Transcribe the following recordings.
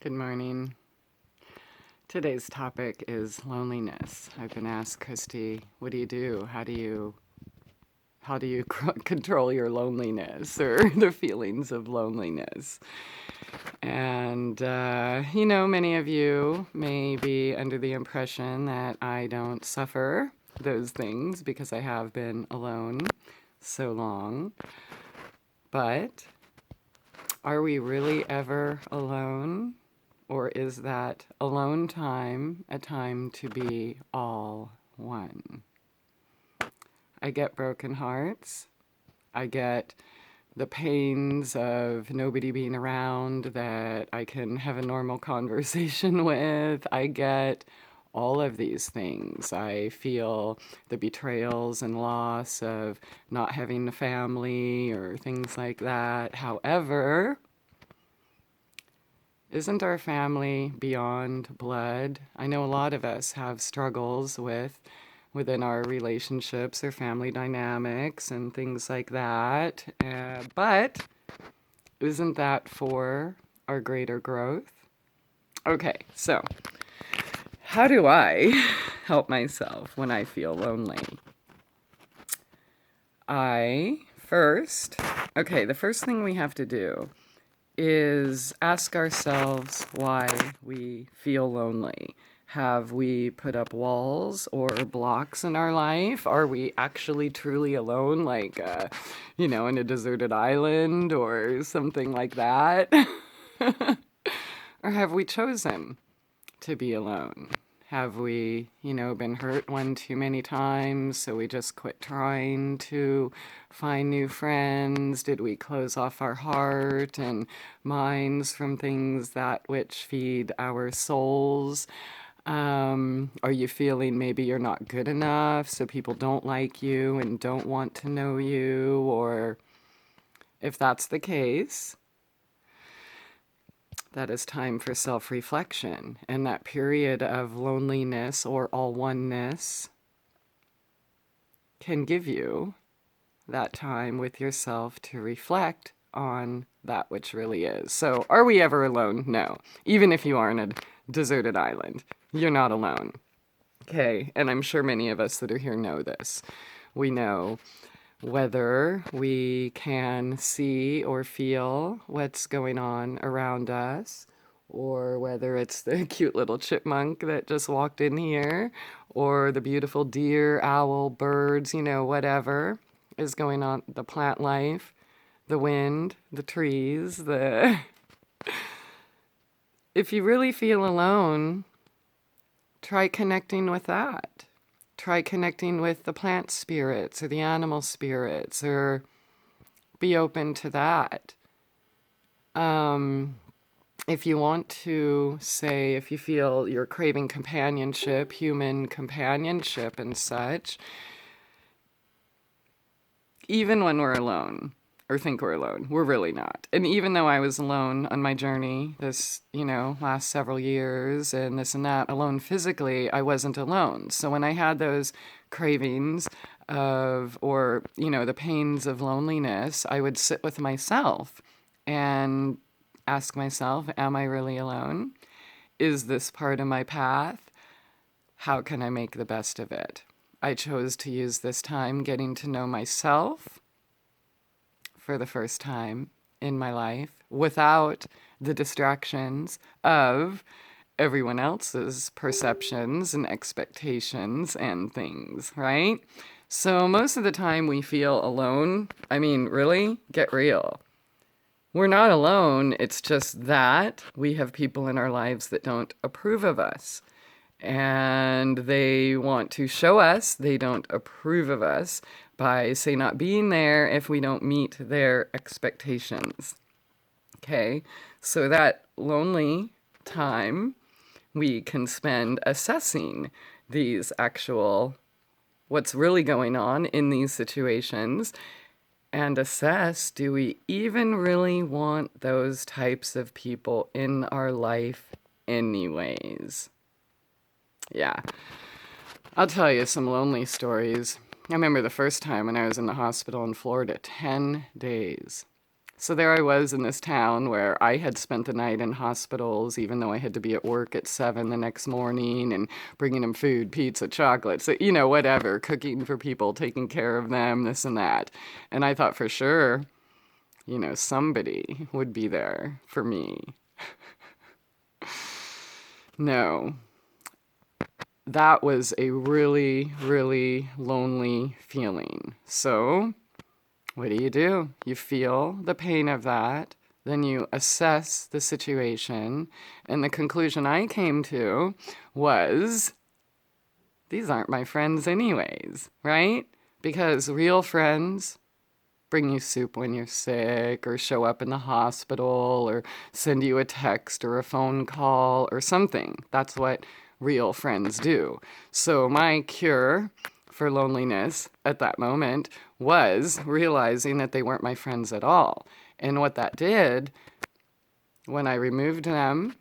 Good morning. Today's topic is loneliness. I've been asked, Christie, what do you do? How do you control your loneliness or the feelings of loneliness? And many of you may be under the impression that I don't suffer those things because I have been alone so long. But are we really ever alone? Or is that alone time a time to be all one? I get broken hearts. I get the pains of nobody being around that I can have a normal conversation with. I get all of these things. I feel the betrayals and loss of not having a family or things like that. However, isn't our family beyond blood? I know a lot of us have struggles within our relationships or family dynamics and things like that. But isn't that for our greater growth? Okay, so how do I help myself when I feel lonely? The first thing we have to do is ask ourselves why we feel lonely. Have we put up walls or blocks in our life? Are we actually truly alone, like, in a deserted island or something like that? Or have we chosen to be alone? Have we, been hurt one too many times, so we just quit trying to find new friends? Did we close off our heart and minds from things that which feed our souls? Are you feeling maybe you're not good enough, so people don't like you and don't want to know you? Or if that's the case, that is time for self-reflection. And that period of loneliness or all-oneness can give you that time with yourself to reflect on that which really is. So are we ever alone? No. Even if you are in a deserted island, you're not alone. Okay, and I'm sure many of us that are here know this. We know whether we can see or feel what's going on around us, or whether it's the cute little chipmunk that just walked in here, or the beautiful deer, owl, birds, whatever is going on, the plant life, the wind, the trees, If you really feel alone, try connecting with that. Try connecting with the plant spirits or the animal spirits, or be open to that. If you want to say, if you feel you're craving companionship, human companionship and such, even when we're alone, or think we're alone, we're really not. And even though I was alone on my journey this, last several years and this and that, alone physically, I wasn't alone. So when I had those cravings the pains of loneliness, I would sit with myself and ask myself, am I really alone? Is this part of my path? How can I make the best of it? I chose to use this time getting to know myself for the first time in my life without the distractions of everyone else's perceptions and expectations and things, right? So most of the time we feel alone. I mean, really, get real. We're not alone. It's just that we have people in our lives that don't approve of us. And they want to show us they don't approve of us by, say, not being there if we don't meet their expectations. Okay, so that lonely time we can spend assessing these what's really going on in these situations, and assess, do we even really want those types of people in our life anyways? Yeah, I'll tell you some lonely stories. I remember the first time when I was in the hospital in Florida, 10 days. So there I was in this town where I had spent the night in hospitals, even though I had to be at work at 7 the next morning and bringing them food, pizza, chocolates, whatever, cooking for people, taking care of them, this and that. And I thought for sure, somebody would be there for me. No, that was a really, really lonely feeling. So what do? You feel the pain of that, then you assess the situation, and the conclusion I came to was, these aren't my friends anyways, right? Because real friends bring you soup when you're sick, or show up in the hospital, or send you a text or a phone call or something. That's what real friends do. So my cure for loneliness at that moment was realizing that they weren't my friends at all. And what that did, when I removed them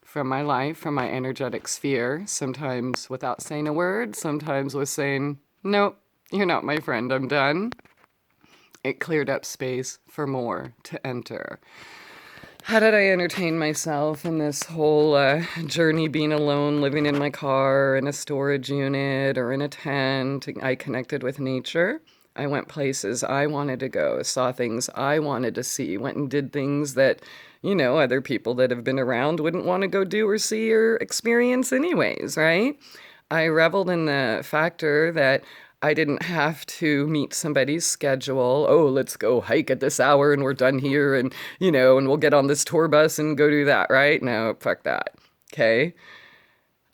from my life, from my energetic sphere, sometimes without saying a word, sometimes with saying, nope, you're not my friend, I'm done, it cleared up space for more to enter. How did I entertain myself in this whole journey being alone, living in my car, in a storage unit, or in a tent? I connected with nature. I went places I wanted to go, saw things I wanted to see, went and did things that, other people that have been around wouldn't want to go do or see or experience anyways, right? I reveled in the factor that I didn't have to meet somebody's schedule. Oh, let's go hike at this hour and we're done here and, and we'll get on this tour bus and go do that, right? No, fuck that. Okay.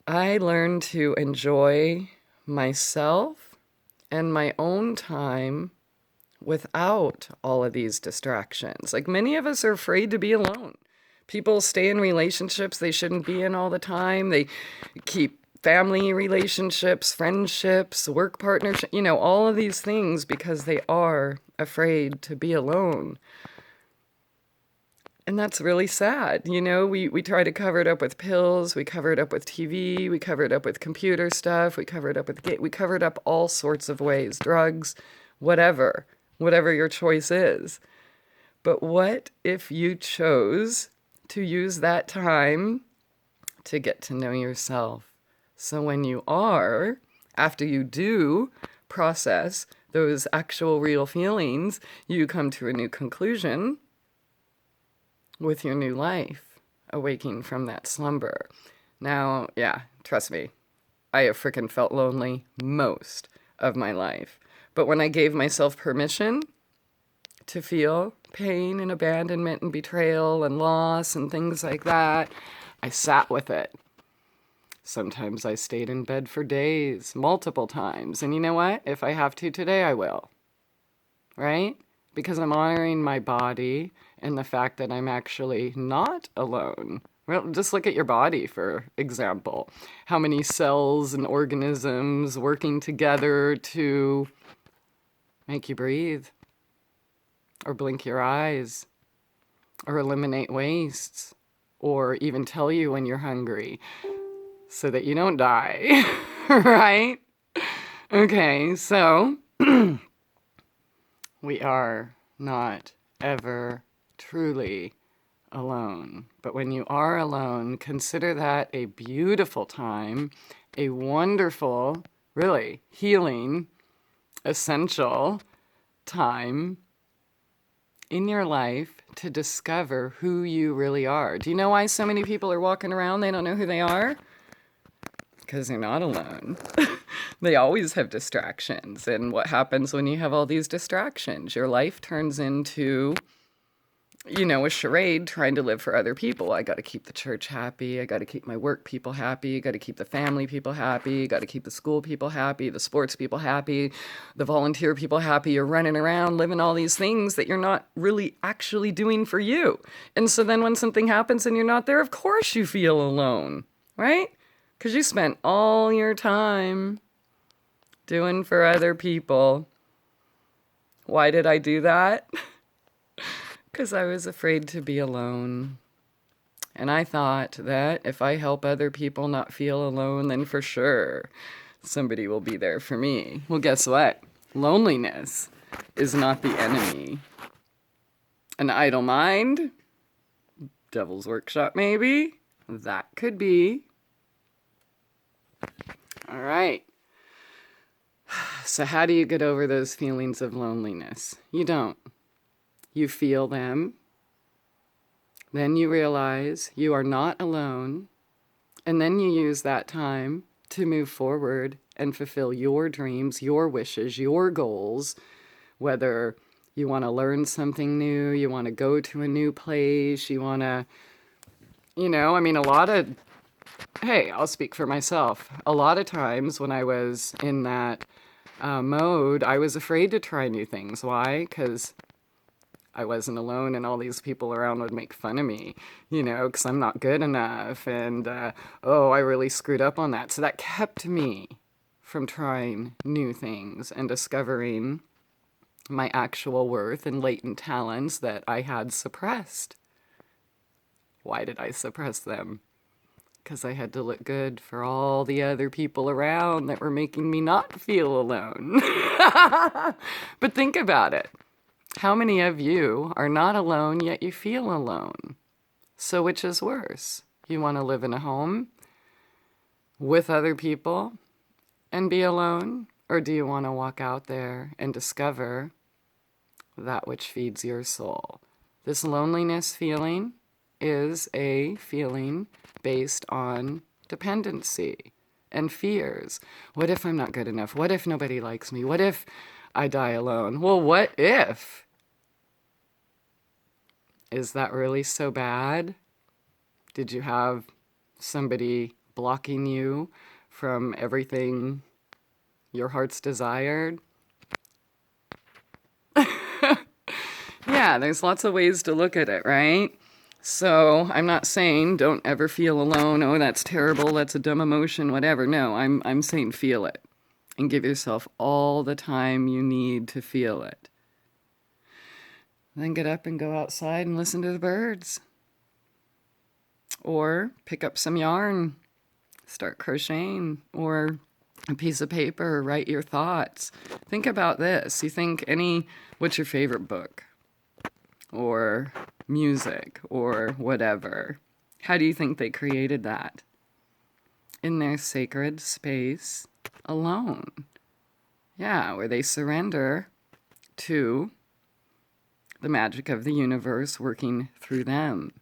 I learned to enjoy myself and my own time without all of these distractions. Like, many of us are afraid to be alone. People stay in relationships they shouldn't be in all the time. They keep family relationships, friendships, work partnerships, all of these things because they are afraid to be alone. And that's really sad. We try to cover it up with pills, we cover it up with TV, we cover it up with computer stuff, we cover it up with we cover it up all sorts of ways, drugs, whatever your choice is. But what if you chose to use that time to get to know yourself? So when you are, after you do process those actual real feelings, you come to a new conclusion with your new life, awaking from that slumber. Now, yeah, trust me, I have freaking felt lonely most of my life. But when I gave myself permission to feel pain and abandonment and betrayal and loss and things like that, I sat with it. Sometimes I stayed in bed for days, multiple times. And you know what? If I have to today, I will. Right? Because I'm honoring my body and the fact that I'm actually not alone. Well, just look at your body, for example. How many cells and organisms working together to make you breathe, or blink your eyes, or eliminate wastes, or even tell you when you're hungry, so that you don't die, right? Okay, so we are not ever truly alone. But when you are alone, consider that a beautiful time, a wonderful, really healing, essential time in your life to discover who you really are. Do you know why so many people are walking around, they don't know who they are? Because they're not alone. They always have distractions. And what happens when you have all these distractions? Your life turns into, a charade trying to live for other people. I got to keep the church happy. I got to keep my work people happy. I got to keep the family people happy. Got to keep the school people happy, the sports people happy, the volunteer people happy. You're running around living all these things that you're not really actually doing for you. And so then when something happens and you're not there, of course you feel alone, right? Because you spent all your time doing for other people. Why did I do that? Because I was afraid to be alone. And I thought that if I help other people not feel alone, then for sure somebody will be there for me. Well, guess what? Loneliness is not the enemy. An idle mind, devil's workshop maybe. That could be. All right. So how do you get over those feelings of loneliness? You don't. You feel them. Then you realize you are not alone. And then you use that time to move forward and fulfill your dreams, your wishes, your goals, whether you want to learn something new, you want to go to a new place, you want to, hey, I'll speak for myself. A lot of times when I was in that mode, I was afraid to try new things. Why? Because I wasn't alone and all these people around would make fun of me, because I'm not good enough. And, I really screwed up on that. So that kept me from trying new things and discovering my actual worth and latent talents that I had suppressed. Why did I suppress them? Because I had to look good for all the other people around that were making me not feel alone. But think about it. How many of you are not alone, yet you feel alone? So which is worse? You want to live in a home with other people and be alone? Or do you want to walk out there and discover that which feeds your soul? This loneliness feeling is a feeling based on dependency and fears. What if I'm not good enough? What if nobody likes me? What if I die alone? Well, what if? Is that really so bad? Did you have somebody blocking you from everything your heart's desired? Yeah, there's lots of ways to look at it, right? So I'm not saying don't ever feel alone. Oh, that's terrible. That's a dumb emotion, whatever. No, I'm saying feel it and give yourself all the time you need to feel it. Then get up and go outside and listen to the birds. Or pick up some yarn, start crocheting, or a piece of paper, write your thoughts. Think about this. You think what's your favorite book? Or music, or whatever. How do you think they created that? In their sacred space alone. Yeah, where they surrender to the magic of the universe working through them.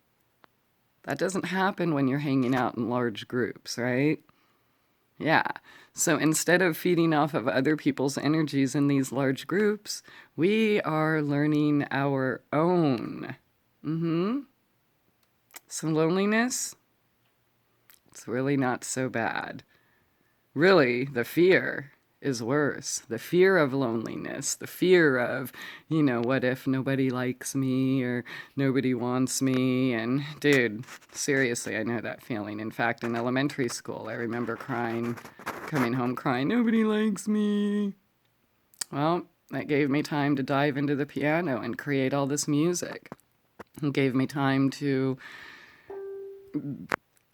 That doesn't happen when you're hanging out in large groups, right? Yeah. So instead of feeding off of other people's energies in these large groups, we are learning our own. So loneliness, it's really not so bad. Really, the fear is worse. The fear of loneliness, the fear of, what if nobody likes me or nobody wants me? And dude, seriously, I know that feeling. In fact, in elementary school, I remember coming home crying, nobody likes me. Well, that gave me time to dive into the piano and create all this music. It gave me time to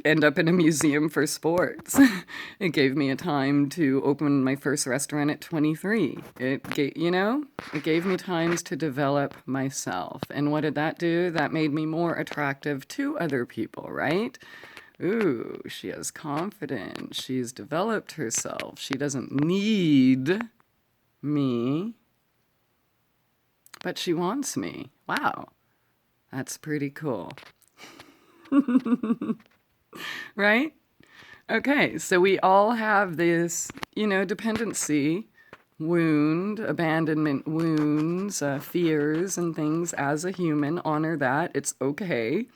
end up in a museum for sports. It gave me a time to open my first restaurant at 23. It gave me times to develop myself. And what did that do? That made me more attractive to other people, right? Ooh, she has confidence. She's developed herself. She doesn't need me, but she wants me. Wow, that's pretty cool. Right? Okay, so we all have this, dependency wound, abandonment wounds, fears and things as a human. Honor that. It's okay.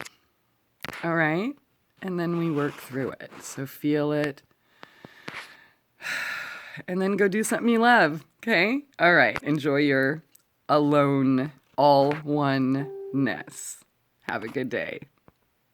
All right? And then we work through it. So feel it. And then go do something you love. Okay? All right. Enjoy your alone, all oneness. Have a good day.